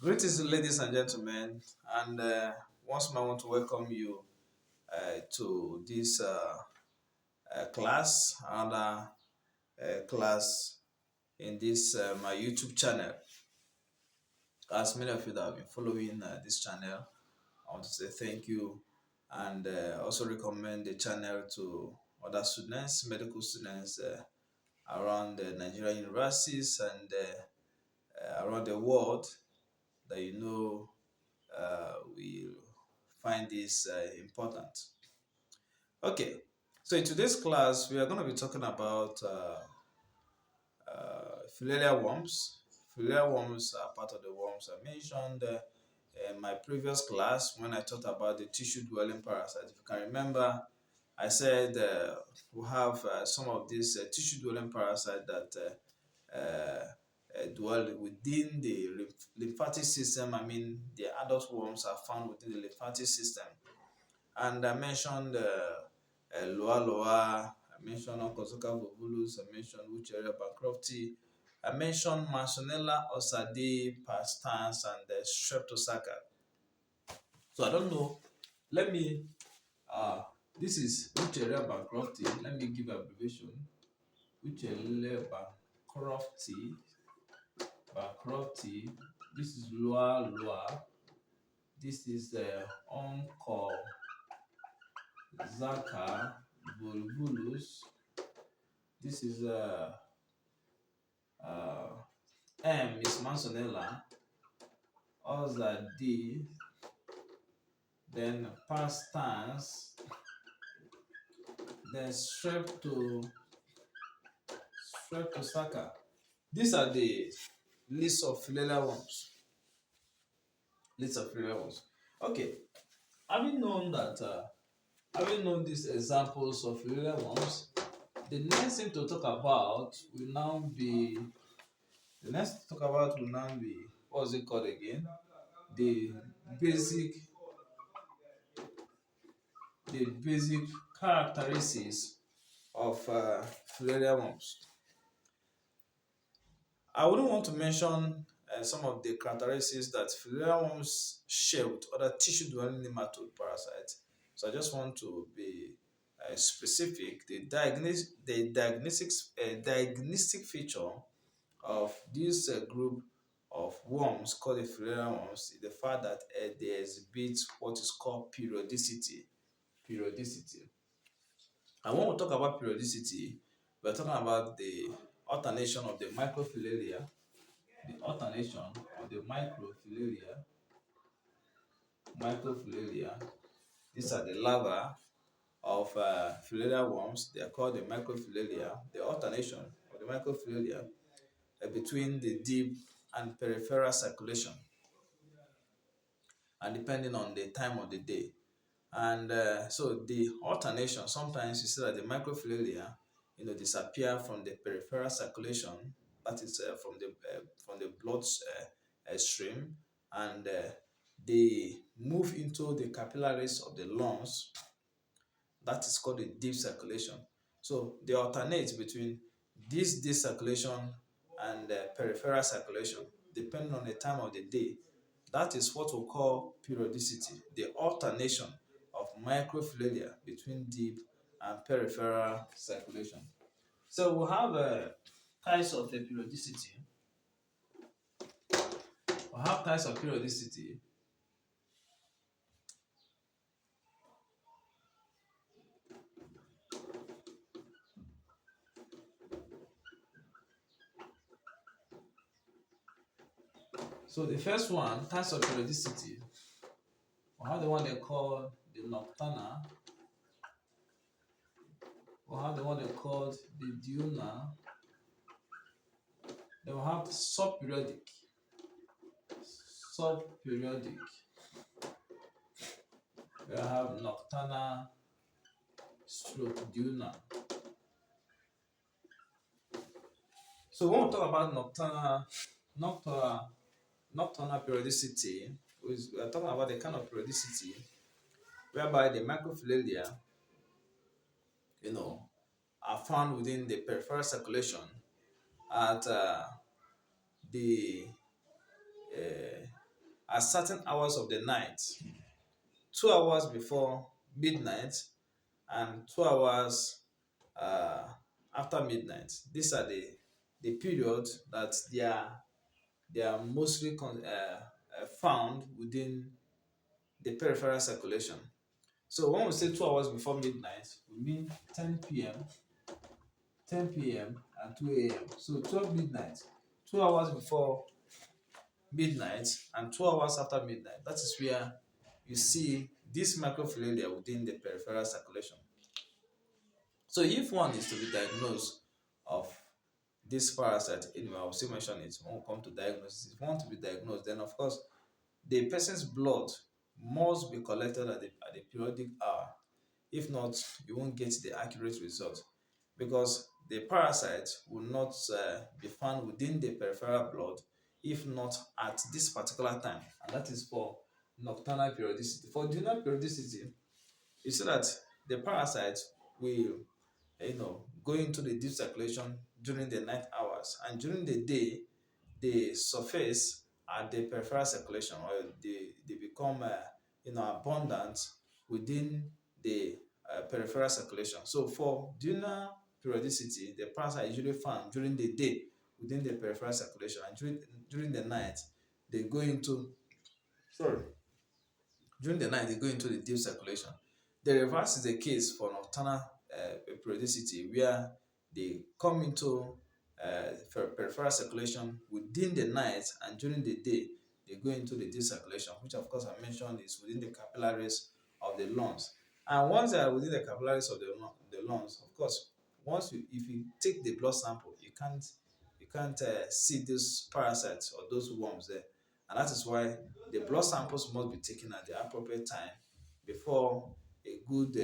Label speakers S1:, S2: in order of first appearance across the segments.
S1: Greetings, ladies and gentlemen, and once more I want to welcome you to this class, another class in this my YouTube channel. As many of you that have been following this channel, I want to say thank you and also recommend the channel to other students, medical students around the Nigerian universities and around the world that we find this important. Okay, so in today's class, we are going to be talking about filarial worms. Filarial worms are part of the worms I mentioned in my previous class when I talked about the tissue dwelling parasite. If you can remember, I said we have some of these tissue dwelling parasite that dwell within the lymphatic system. I mean, the adult worms are found within the lymphatic system. And I mentioned Loa Loa, I mentioned Onchocerca volvulus, I mentioned Wucheria bancrofti, I mentioned Masonella osadei pastans and Streptococcus. So I don't know. Let me, uh, this is Wucheria bancrofti. Let me give abbreviation. Wucheria bancrofti. This is Loa Loa. This is Onchocerca volvulus. This is uh, M is Manzanella, Oza D, then past tense, then Streptococcus. These are the list of filarial worms. List of filarial worms. Okay, having known that, having known these examples of filarial worms, the next thing to talk about will now be what's it called again? The basic the basic characteristics of filarial worms. I wouldn't want to mention some of the characteristics that filarial worms share with other tissue-dwelling nematode parasites. So I just want to be specific. The diagnostic feature of this group of worms called the filarial worms is the fact that they exhibit what is called periodicity. Periodicity. And when we talk about periodicity, we're talking about the alternation of the microfilaria, microfilaria. These are the larvae of filarial worms. They are called the microfilaria. The alternation of the microfilaria between the deep and peripheral circulation, and depending on the time of the day. And so the alternation, sometimes you see that the microfilaria, disappear from the peripheral circulation, that is from the blood stream, and they move into the capillaries of the lungs. That is called the deep circulation. So they alternate between this deep circulation and peripheral circulation, depending on the time of the day. That is what we call periodicity, the alternation of microfilaria between deep and peripheral circulation. So we have types of the periodicity. We have types of periodicity. So the first one, types of periodicity, we have the one they call the nocturnal. We have the one they call the diurnal. Then we have the subperiodic. We have nocturnal stroke diurnal. So when we talk about nocturnal periodicity, we are talking about the kind of periodicity whereby the microfilaria, are found within the peripheral circulation at the at certain hours of the night, 2 hours before midnight and 2 hours uh, after midnight. These are the period that they are mostly found within the peripheral circulation. So when we say 2 hours before midnight, we mean 10 p.m., 10 p.m. and 2 a.m. So 12 midnight, 2 hours before midnight and 2 hours after midnight. That is where you see this microfilaria within the peripheral circulation. So if one is to be diagnosed of this parasite, anyway, I will still mention it when we come to diagnosis. If one to be diagnosed, then of course the person's blood must be collected at the periodic hour. If not, you won't get the accurate result because the parasite will not be found within the peripheral blood if not at this particular time, and that is for nocturnal periodicity. For diurnal periodicity, you see that the parasite will go into the deep circulation during the night hours, and during the day they surface at the peripheral circulation, or they become abundant within the peripheral circulation. So for diurnal periodicity, the parasite is usually found during the day within the peripheral circulation, and during the night they go into sorry during the night they go into the deep circulation. The reverse is the case for nocturnal periodicity, where they come into peripheral circulation within the night, and during the day they go into the deep circulation, which of course I mentioned is within the capillaries of the lungs. And once they are within the capillaries of the lungs, of course, if you take the blood sample, you can't see those parasites or those worms there, and that is why the blood samples must be taken at the appropriate time before a good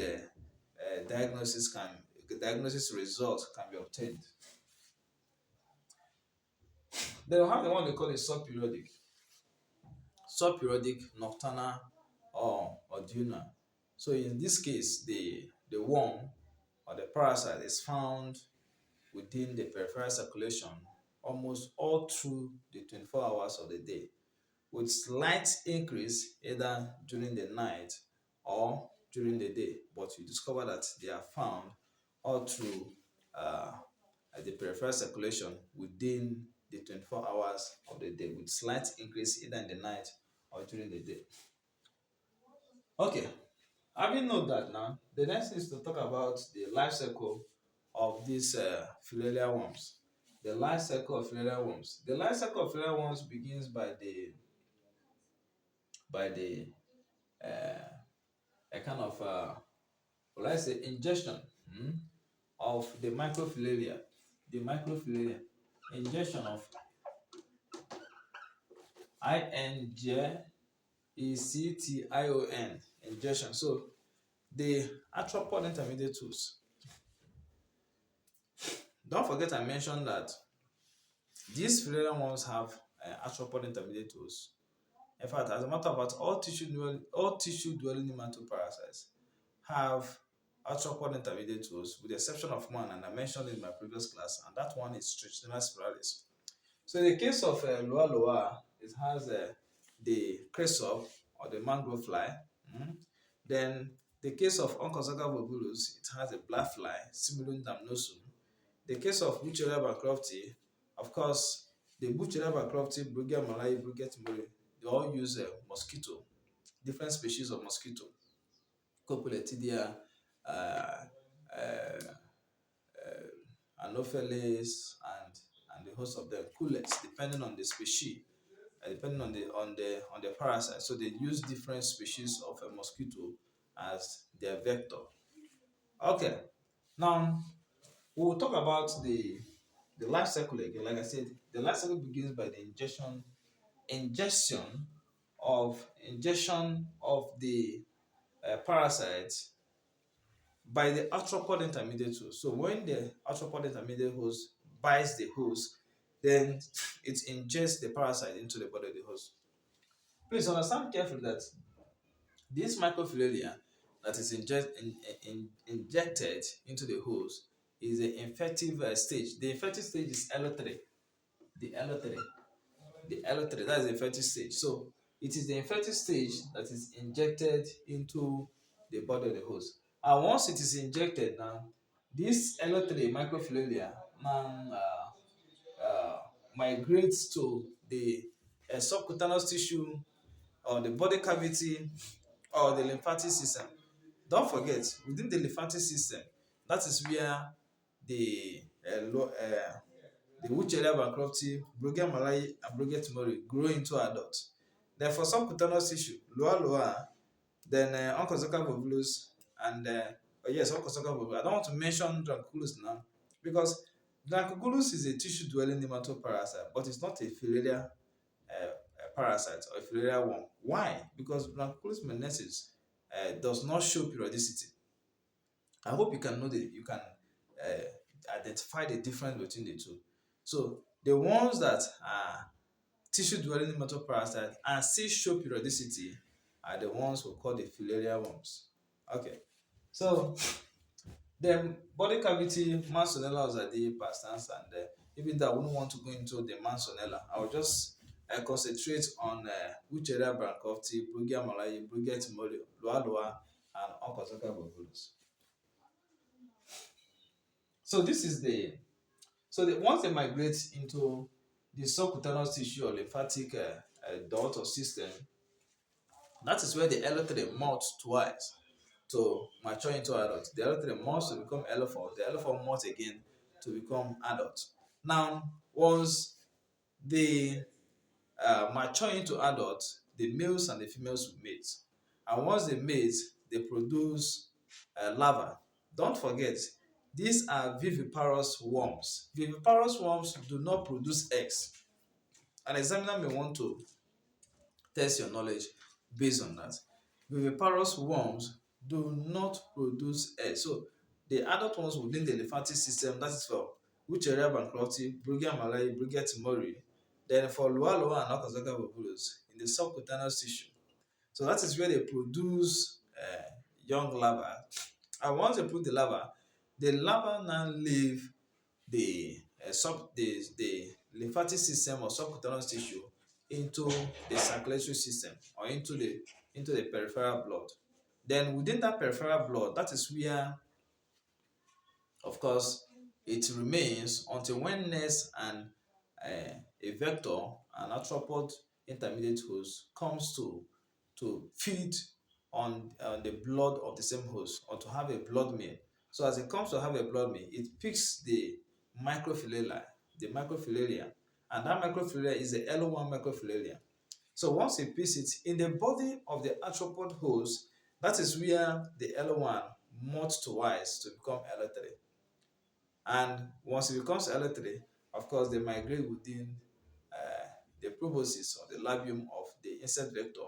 S1: diagnosis result can be obtained. Then we have the one they call a subperiodic, nocturnal, or diurnal. So in this case, the worm or the parasite is found within the peripheral circulation almost all through the 24 hours of the day, with slight increase either during the night or during the day. But you discover that they are found all through uh, the peripheral circulation within the 24 hours of the day, with slight increase either in the night or during the day. Okay, having known that now, the next is to talk about the life cycle of these filarial worms. The life cycle of filarial worms. The life cycle of filarial worms begins by the a kind of let's say ingestion of the microfilaria. The microfilaria ingestion of injection, ingestion. So the arthropod intermediate tools. Don't forget I mentioned that these filarial worms have arthropod intermediate tools. In fact, as a matter of fact, all tissue dwelling nematode parasites have arthropod intermediate tools, with the exception of one, and I mentioned in my previous class, and that one is Trichina spiralis. So in the case of Loa Loa, it has the cresop or the mangrove fly. Then the case of Onchocerca volvulus, it has a black fly, Simulum damnosum. The case of Bucheria bancrofti, of course, the Bucheria bancrofti, Brugia malai, Brugia timori, they all use mosquito, different species of mosquito, Copuletidia, uh, uh, Anopheles, and the host of them, culex, depending on the species, depending on the parasite. So they use different species of a mosquito as their vector. Okay, now we'll talk about the life cycle again. Like I said, the life cycle begins by the ingestion of the parasites by the arthropod intermediate host. So when the arthropod intermediate host bites the host, then it ingests the parasite into the body of the host. Please understand carefully that this microfilaria that is injected into the host is the infective stage. The infective stage is LO3. The LO3. The LO3, that is the infective stage. So it is the infected stage that is injected into the body of the host. And once it is injected now, this L3 microfilaria now uh, migrates to the subcutaneous tissue or the body cavity or the lymphatic system. Don't forget, within the lymphatic system, that is where the the Wucheria bankruptcy, Brugge malai, and Brugge tumori grow into adults. Then for subcutaneous tissue, lower, then oncozocal volvulus, and oh yes, oncozocal volvulus. I don't want to mention Dracunculus now because Dracunculus is a tissue-dwelling nematoparasite, but it's not a filarial parasite or a filarial worm. Why? Because Dracunculus menesis does not show periodicity. I hope you can know you can identify the difference between the two. So the ones that are tissue-dwelling nematoparasite and still show periodicity are the ones we call the filarial worms. Okay, so the body cavity, Manzanella ozadi, perstans, and even though I wouldn't want to go into the Manzanella, I will just concentrate on Wucheria bankruptcy, Brugge malai, Brugge tumori, Loa, and Oncozocal volvulus. So this is once they migrate into the subcutaneous tissue or lymphatic duct or system, that is where the L3 molts twice to mature into adult. The L3 molts to become L4, the L4 molts again to become adult. Now, once they mature into adult, the males and the females will mate. And once they mate, they produce larvae. Don't forget, these are viviparous worms. Viviparous worms do not produce eggs. An examiner may want to test your knowledge based on that. Viviparous worms do not produce eggs. So the adult ones within the lymphatic system, that is for Wucheria bankruptcy, Brugge malai, Brugge tumori, then for Loa and Oncozocal volvulus in the subcutaneous tissue. So that is where they produce young larvae. And once they put the larva now leave the lymphatic system or subcutaneous tissue into the circulatory system or into the peripheral blood. Then within that peripheral blood, that is where, of course, it remains until when nest and a vector, an arthropod intermediate host, comes to feed on the blood of the same host or to have a blood meal. So as it comes to have a blood meal, it picks the microfilaria, and that microfilaria is the L1 microfilaria. So once it picks it in the body of the arthropod host, that is where the L1 molts twice to become L3. And once it becomes L3, of course, they migrate within the proboscis or the labium of the insect vector,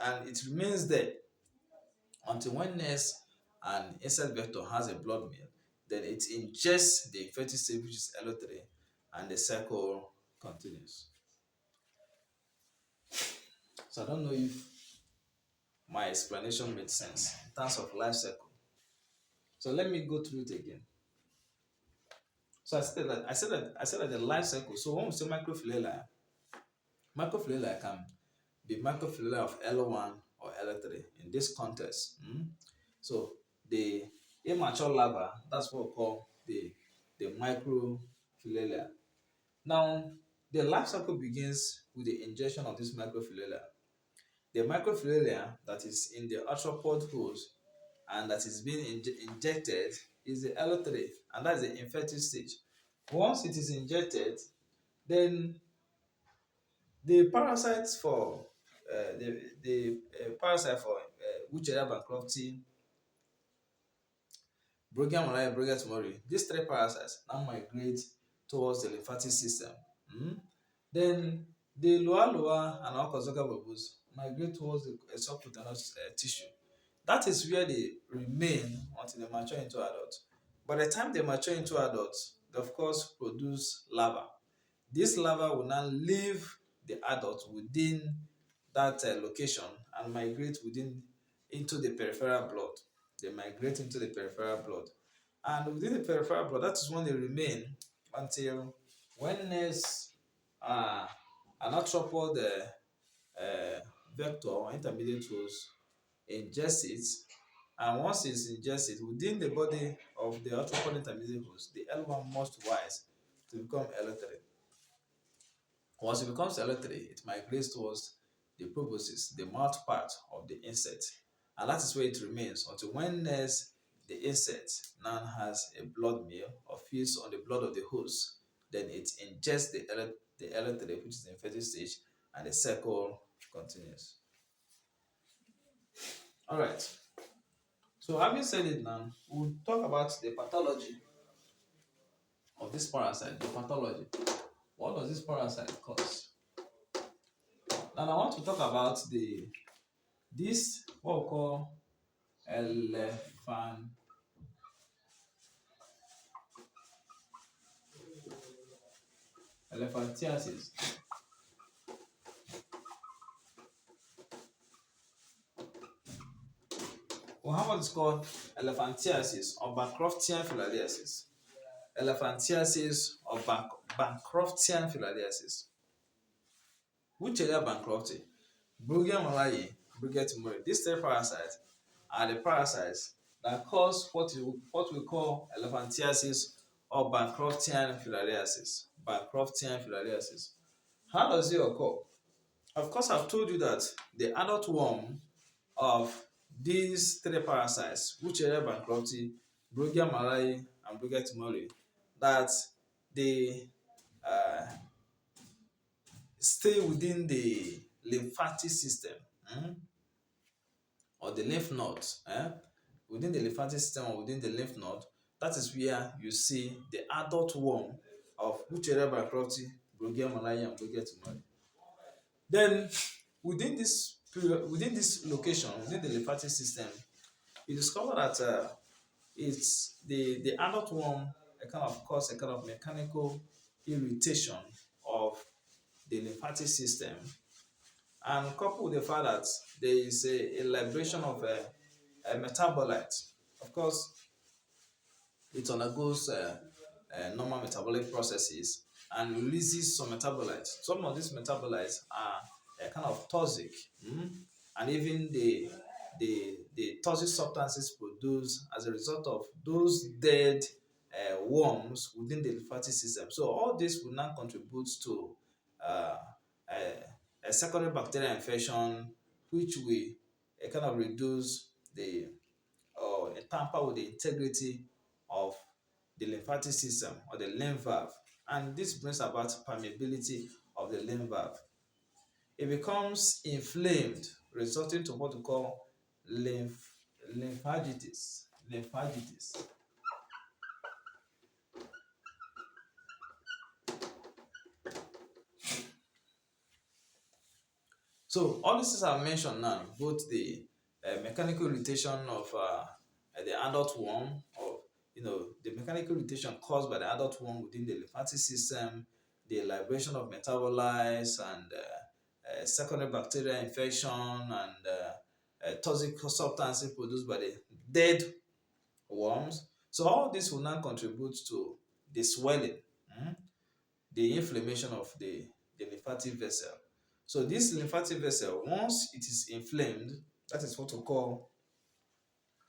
S1: and it remains there until when nest and insect vector has a blood meal, then it ingests the infected state, which is L3, and the cycle continues. So I don't know if my explanation made sense in terms of life cycle. So let me go through it again. So I said that the life cycle. So when we say microfilaria, microfilaria can be microfilaria of L1 or L3 in this context. So the immature larva, that's what we call the microfilaria. Now, the life cycle begins with the injection of this microfilaria. The microfilaria that is in the arthropod host and that is being injected is the L3, and that is the infected stage. Once it is injected, then the parasites for the parasite for Wucheria bankruptcy, Brugge malai, Brugge tumori, these three parasites now migrate towards the lymphatic system. Then the Loa and Oncozocal volvulus migrate towards the subcutaneous tissue. That is where they remain until they mature into adults. By the time they mature into adults, they of course produce larvae. This larva will now leave the adult within that location and migrate into the peripheral blood. They migrate into the peripheral blood. And within the peripheral blood, that is when they remain until when next an arthropod vector or intermediate host ingests it, and once it's ingested within the body of the arthropod intermediate host, the L1 must rise to become L3. Once it becomes L3, it migrates towards the proboscis, the mouth part of the insect, and that is where it remains until when next the insect now has a blood meal or feeds on the blood of the host, then it ingests the L3, which is the infected stage, and the cycle continues. All right. So having said it now, we'll talk about the pathology of this parasite, the pathology. What does this parasite cause? Now I want to talk about this what we call elephant elephantiasis. We have what is called elephantiasis or Bancroftian filariasis. Elephantiasis or Bancroftian filariasis. Which area Bancrofti? Brugia malayi, Brugia tumori. These three parasites are the parasites that cause what we call elephantiasis or Bancroftian filariasis. Bancroftian filariasis. How does it occur? Of course, I've told you that the adult worm of these three parasites, Wuchereria bankrupti, Brugia malayi, and Brugia tumori, that they uh, stay within the lymphatic system, or the lymph nodes, within the lymphatic system or within the lymph node. That is where you see the adult worm of Wuchereria bankrupti, Brugia malayi, and Brugia tumori. Then within this period, within this location, within the lymphatic system, you discover that it's the adult worm a kind of cause a kind of mechanical irritation of the lymphatic system, and coupled with the fact that there is a liberation of a metabolite. Of course, it undergoes normal metabolic processes and releases some metabolites. Some of these metabolites are kind of toxic, and even the toxic substances produced as a result of those dead worms within the lymphatic system. So all this will now contribute to uh, a secondary bacterial infection, which will kind of reduce the or tamper with the integrity of the lymphatic system or the lymph valve, and this brings about permeability of the lymph valve. It becomes inflamed, resulting to what we call lymphagitis. Lymphagitis. So all these things I've mentioned now, both the mechanical irritation of the adult worm, or the mechanical irritation caused by the adult worm within the lymphatic system, the liberation of metabolites, and secondary bacterial infection, and toxic substances produced by the dead worms. So all this will now contribute to the swelling, the inflammation of the lymphatic vessel. So this lymphatic vessel, once it is inflamed, that is what we call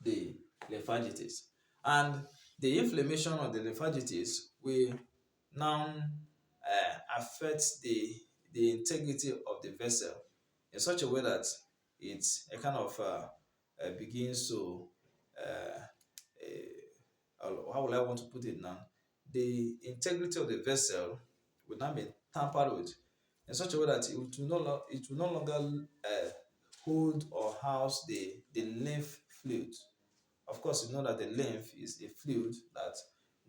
S1: the lymphagitis. And the inflammation of the lymphagitis will now affect the integrity of the vessel in such a way that it kind of begins to how will I want to put it now? The integrity of the vessel will now be tampered with in such a way that it will no longer hold or house the lymph fluid. Of course, you know that the lymph is a fluid that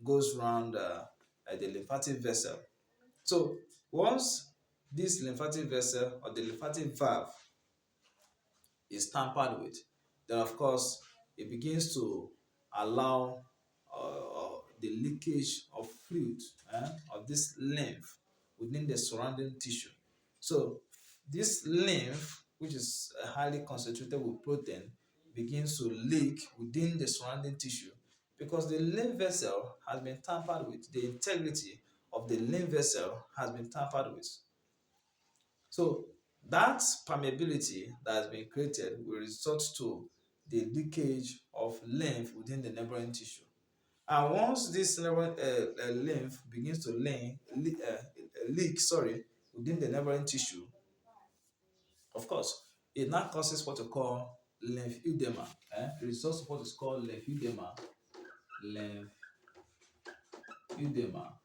S1: goes around the lymphatic vessel. So once this lymphatic vessel or the lymphatic valve is tampered with, then of course it begins to allow the leakage of fluid of this lymph within the surrounding tissue. So this lymph, which is highly concentrated with protein, begins to leak within the surrounding tissue because the lymph vessel has been tampered with. The integrity of the lymph vessel has been tampered with. So That permeability that has been created will result to the leakage of lymph within the neighboring tissue. And once this lymph begins to leak, within the neighboring tissue, of course, it now causes what we call lymphedema. It results to what is called lymphedema. Lymphedema.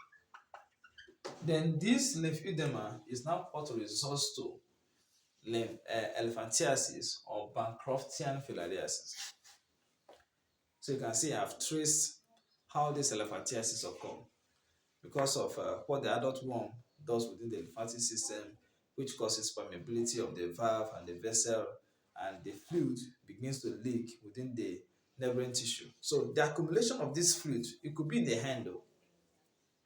S1: Then this lymphedema is now what results to elephantiasis or Bancroftian filariasis. So you can see I've traced how this elephantiasis occurs because of what the adult worm does within the lymphatic system, which causes permeability of the valve and the vessel, and the fluid begins to leak within the neighboring tissue. So the accumulation of this fluid, it could be in the hand, though,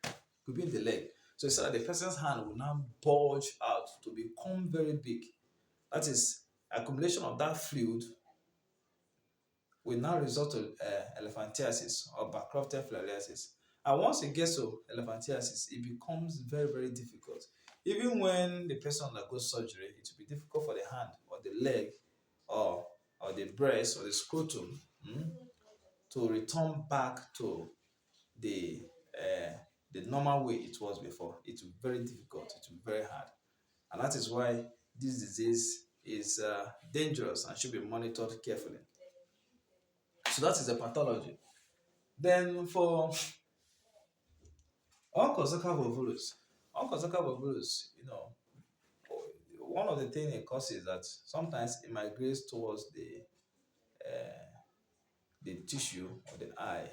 S1: it could be in the leg. So it's like the person's hand will now bulge out to become very big. That is, accumulation of that fluid will now result to elephantiasis or Bancroftian filariasis. And once it gets to elephantiasis, it becomes very, very difficult. Even when the person undergoes surgery, it will be difficult for the hand or the leg or the breast or the scrotum to return back to the normal way it was before. It will be very difficult. It will be very hard. And that is why this disease is dangerous and should be monitored carefully. So that is the pathology. Then for onchocercal volvulus, one of the things it causes is that sometimes it migrates towards the tissue of the eye,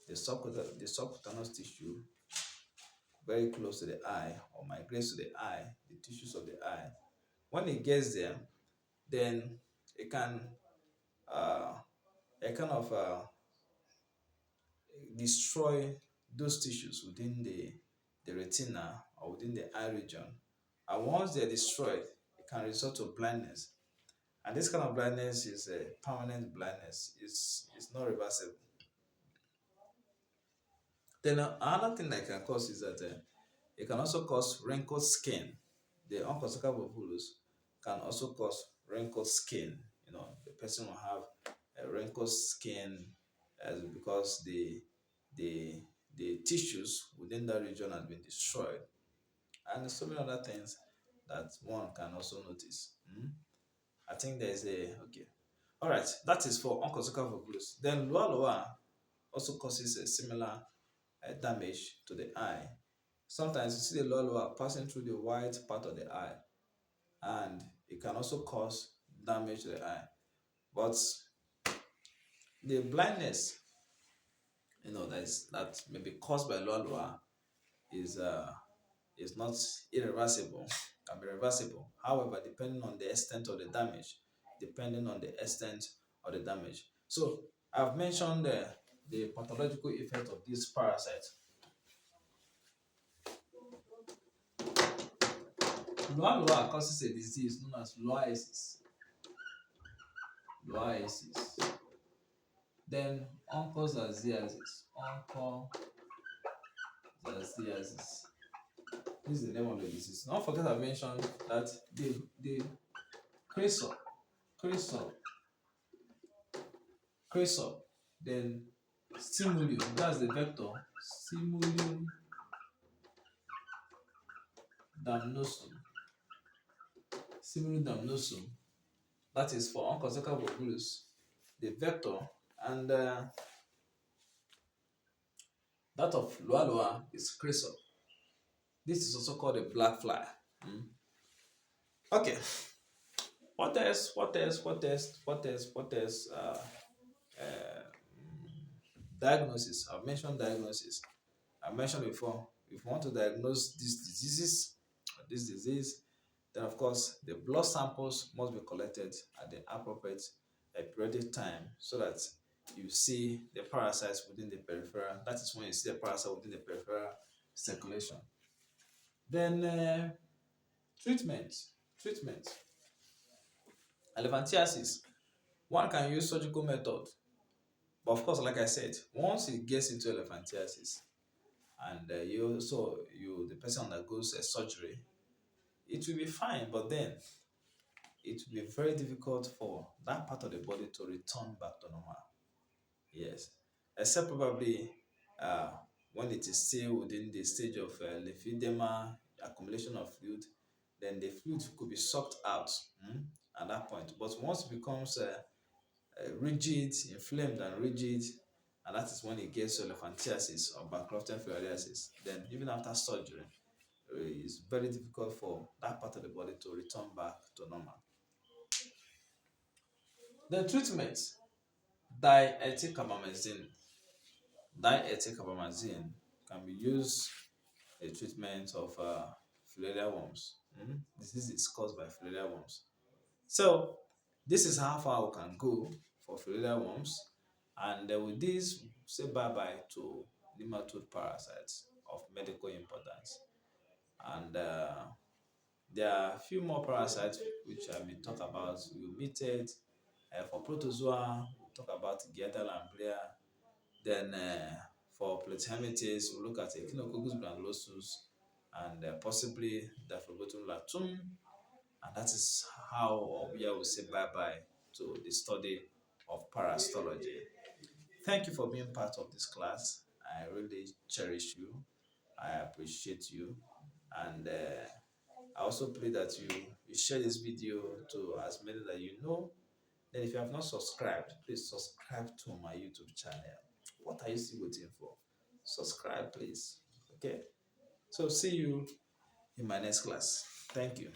S1: the subcutaneous tissue, very close to the eye, or migrates to the eye, the tissues of the eye. When it gets there, then it can kind of destroy those tissues within the retina or within the eye region. And once they're destroyed, it can result to blindness. And this kind of blindness is a permanent blindness. It's not reversible. Then another thing that can cause is that it can also cause wrinkled skin. The onchocercal volvulus can also cause wrinkled skin. The person will have a wrinkled skin because the tissues within that region has been destroyed, and so many other things that one can also notice. I think there is okay. All right, that is for onchocercal volvulus. Then loa also causes a similar damage to the eye. Sometimes you see the loa passing through the white part of the eye, and it can also cause damage to the eye. But the blindness, that may be caused by loa is not irreversible, can be reversible. However, depending on the extent of the damage, So I've mentioned the pathological effect of this parasite. Loa causes a disease known as loiasis. Then onchocerciasis. This is the name of the disease. Don't forget I mentioned that the cresol, then simulium, that's the vector, simulium damnosum, that is for onchocercal volvulus, the vector, and that of loa is cresol. This is also called a black fly. Okay. What else? Diagnosis. I've mentioned diagnosis. I mentioned before, if you want to diagnose this disease, then of course the blood samples must be collected at the appropriate periodic time so that you see the parasites within the peripheral. That is when you see the parasite within the peripheral circulation. Then treatment. Elephantiasis. One can use surgical method, but of course, like I said, once it gets into elephantiasis, and the person undergoes a surgery, it will be fine, but then it will be very difficult for that part of the body to return back to normal. Yes, except probably uh, when it is still within the stage of lymphedema, accumulation of fluid, then the fluid could be sucked out at that point. But once it becomes rigid, inflamed and rigid, and that is when it gets elephantiasis or bancrofton filariasis, then even after surgery, it's very difficult for that part of the body to return back to normal. The treatment, diethylcarbamazine. Diethylcarbamazine can be used in the treatment of filarial worms. Disease is caused by filarial worms. So this is how far we can go for filarial worms, and with this, say bye-bye to nematode parasites of medical importance. And there are a few more parasites which have been talked about. We omitted for protozoa, we'll talk about Giardia lamblia. Then for Platyhelminthes, we'll look at Echinococcus granulosus and possibly Diphyllobotum latum. And that is how we will say bye-bye to the study of parasitology. Thank you for being part of this class. I really cherish you. I appreciate you. And I also pray that you share this video to as many that you know. Then if you have not subscribed, please subscribe to my YouTube channel. What are you still waiting for? Subscribe, please. Okay? So see you in my next class. Thank you.